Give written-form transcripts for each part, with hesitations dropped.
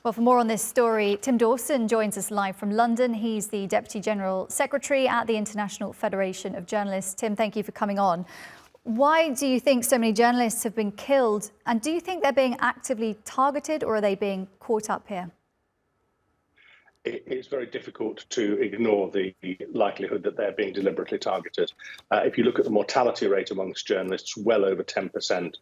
Well, for more on this story, Tim Dawson joins us live from London. He's the Deputy General Secretary at the International Federation of Journalists. Tim, thank you for coming on. Why do you think so many journalists have been killed? And do you think they're being actively targeted, or are they being caught up here? It's very difficult to ignore the likelihood that they're being deliberately targeted. If you look at the mortality rate amongst journalists, well over 10%.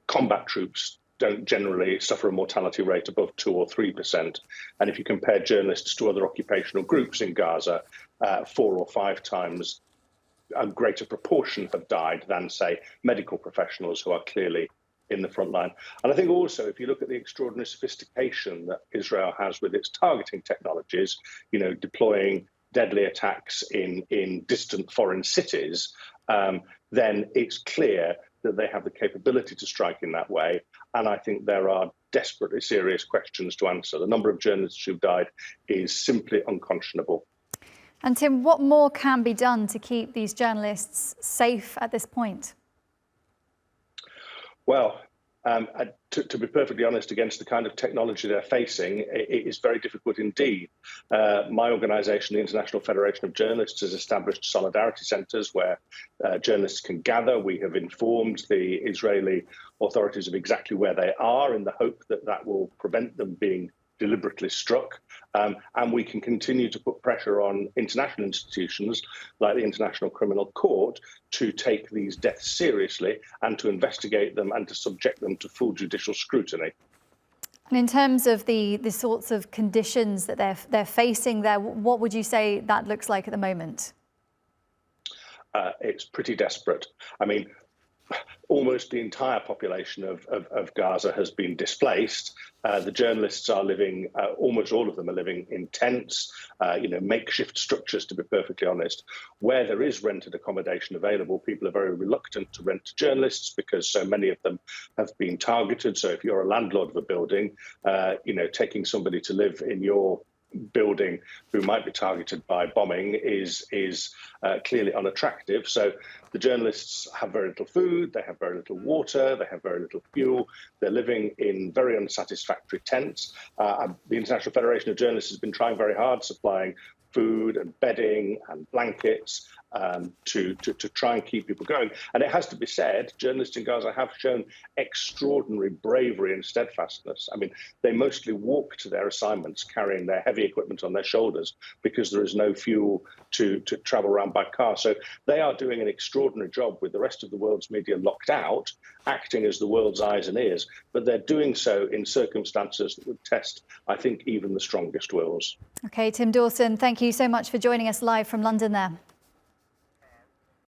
Combat troops don't generally suffer a mortality rate above 2 or 3%. And if you compare journalists to other occupational groups in Gaza, 4 or 5 times a greater proportion have died than, say, medical professionals who are clearly in the front line. And I think also, if you look at the extraordinary sophistication that Israel has with its targeting technologies, deploying deadly attacks in distant foreign cities, then it's clear that they have the capability to strike in that way. And I think there are desperately serious questions to answer. The number of journalists who've died is simply unconscionable. And Tim, what more can be done to keep these journalists safe at this point? Well, to be perfectly honest, against the kind of technology they're facing, it is very difficult indeed. My organisation, the International Federation of Journalists, has established solidarity centres where journalists can gather. We have informed the Israeli authorities of exactly where they are in the hope that that will prevent them being deliberately struck. And we can continue to put pressure on international institutions like the International Criminal Court to take these deaths seriously and to investigate them and to subject them to full judicial scrutiny. And in terms of the sorts of conditions that they're facing there, what would you say that looks like at the moment? It's pretty desperate. I mean, almost the entire population of Gaza has been displaced. The journalists are living, almost all of them are living in tents, makeshift structures, to be perfectly honest. Where there is rented accommodation available, people are very reluctant to rent to journalists because so many of them have been targeted. So if you're a landlord of a building, taking somebody to live in your building who might be targeted by bombing is clearly unattractive. So the journalists have very little food, they have very little water, they have very little fuel. They're living in very unsatisfactory tents. The International Federation of Journalists has been trying very hard, supplying food and bedding and blankets to try and keep people going. And it has to be said, journalists in Gaza have shown extraordinary bravery and steadfastness. I mean, they mostly walk to their assignments carrying their heavy equipment on their shoulders because there is no fuel to travel around by car. So they are doing an extraordinary job with the rest of the world's media locked out, acting as the world's eyes and ears. But they're doing so in circumstances that would test, I think, even the strongest wills. OK, Tim Dawson, thank you so much for joining us live from London there.